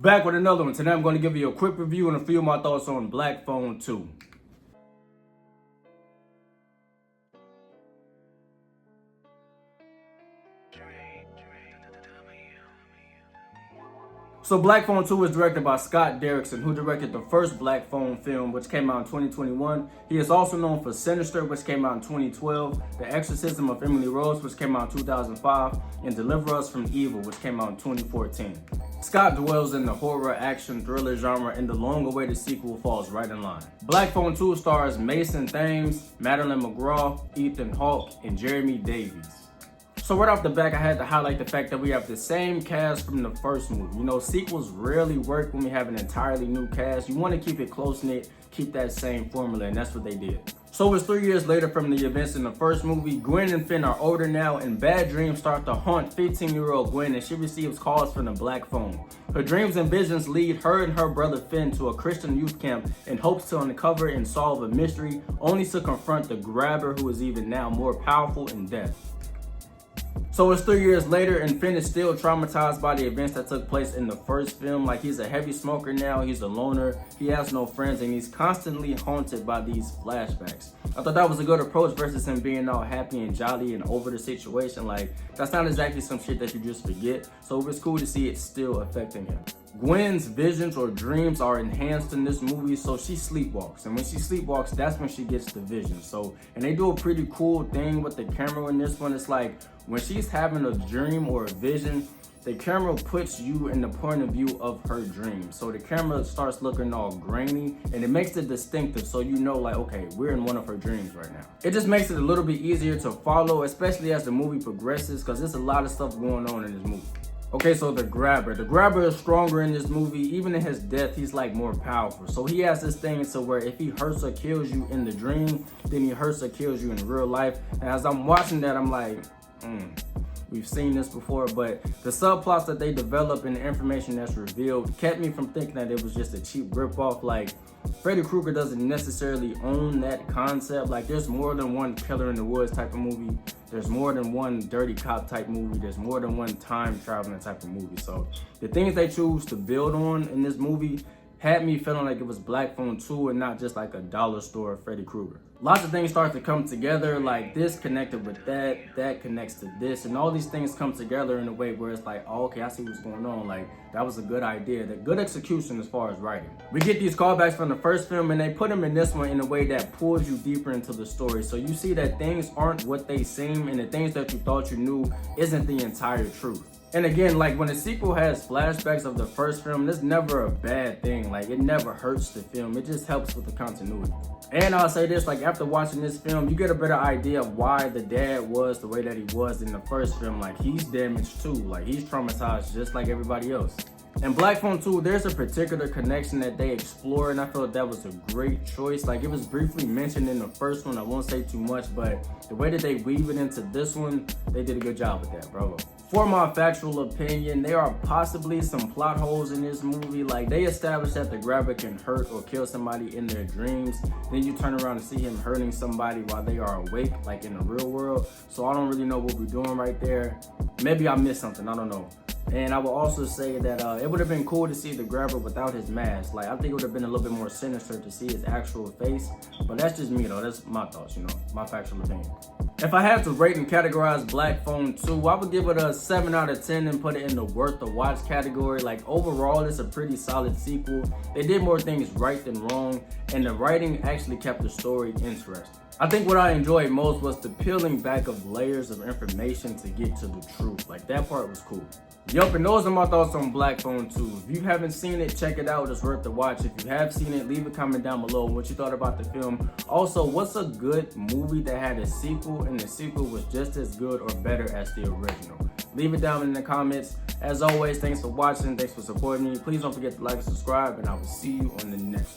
Back with another one. Today I'm going to give you a quick review and a few of my thoughts on Black Phone 2. So Black Phone 2 is directed by Scott Derrickson, who directed the first Black Phone film, which came out in 2021. He is also known for Sinister, which came out in 2012, The Exorcism of Emily Rose, which came out in 2005, and Deliver Us from Evil, which came out in 2014. Scott dwells in the horror, action, thriller genre, and the long-awaited sequel falls right in line. Black Phone 2 stars Mason Thames, Madeline McGraw, Ethan Hawke, and Jeremy Davies. So right off the back, I had to highlight the fact that we have the same cast from the first movie. You know, sequels rarely work when we have an entirely new cast. You want to keep it close-knit, keep that same formula, and that's what they did. So it's 3 years later from the events in the first movie. Gwen and Finn are older now, and bad dreams start to haunt 15-year-old Gwen, and she receives calls from the Black Phone. Her dreams and visions lead her and her brother Finn to a Christian youth camp in hopes to uncover and solve a mystery, only to confront the grabber, who is even now more powerful in death. So it's 3 years later, and Finn is still traumatized by the events that took place in the first film. Like, he's a heavy smoker now, he's a loner, he has no friends, and he's constantly haunted by these flashbacks. I thought that was a good approach versus him being all happy and jolly and over the situation. Like, that's not exactly some shit that you just forget, so it was cool to see it still affecting him. Gwen's visions or dreams are enhanced in this movie, so she sleepwalks, and when she sleepwalks, that's when she gets the vision. So, and they do a pretty cool thing with the camera in this one. It's like when she's having a dream or a vision, the camera puts you in the point of view of her dream. So the camera starts looking all grainy, and it makes it distinctive, so you know, like, okay, we're in one of her dreams right now. It just makes it a little bit easier to follow, especially as the movie progresses, because there's a lot of stuff going on in this movie. Okay, so the grabber. The grabber is stronger in this movie. Even in his death, he's like more powerful. So he has this thing to where if he hurts or kills you in the dream, then he hurts or kills you in real life. And as I'm watching that, I'm like, we've seen this before, but the subplots that they develop and the information that's revealed kept me from thinking that it was just a cheap ripoff. Like, Freddy Krueger doesn't necessarily own that concept. Like, there's more than one Killer in the Woods type of movie. There's more than one dirty cop type movie. There's more than one time traveling type of movie. So the things they choose to build on in this movie had me feeling like it was Black Phone 2 and not just like a dollar store Freddy Krueger. Lots of things start to come together, like this connected with that, that connects to this, and all these things come together in a way where it's like, oh, okay, I see what's going on. Like, that was a good idea, the good execution as far as writing. We get these callbacks from the first film, and they put them in this one in a way that pulls you deeper into the story. So you see that things aren't what they seem, and the things that you thought you knew isn't the entire truth. And again, like, when a sequel has flashbacks of the first film, that's never a bad thing. Like, it never hurts the film. It just helps with the continuity. And I'll say this, like, after watching this film, you get a better idea of why the dad was the way that he was in the first film. Like, he's damaged too. Like, he's traumatized just like everybody else. In Black Phone 2, there's a particular connection that they explore, and I felt that was a great choice. Like, it was briefly mentioned in the first one. I won't say too much, but the way that they weave it into this one, they did a good job with that, bravo. For my factual opinion, there are possibly some plot holes in this movie. Like, they establish that the grabber can hurt or kill somebody in their dreams. Then you turn around and see him hurting somebody while they are awake, like in the real world. So I don't really know what we're doing right there. Maybe I missed something, I don't know. And I will also say that it would have been cool to see the grabber without his mask. Like, I think it would have been a little bit more sinister to see his actual face. But that's just me though, that's my thoughts, you know, my factual opinion. If I had to rate and categorize Black Phone 2, I would give it a 7 out of 10 and put it in the worth the watch category. Like, overall, it's a pretty solid sequel. They did more things right than wrong, and the writing actually kept the story interesting. I think what I enjoyed most was the peeling back of layers of information to get to the truth. Like, that part was cool. Yup, and those are my thoughts on Black Phone 2. If you haven't seen it, check it out. It's worth the watch. If you have seen it, leave a comment down below what you thought about the film. Also, what's a good movie that had a sequel and the sequel was just as good or better as the original? Leave it down in the comments. As always, thanks for watching. Thanks for supporting me. Please don't forget to like and subscribe, and I will see you on the next one.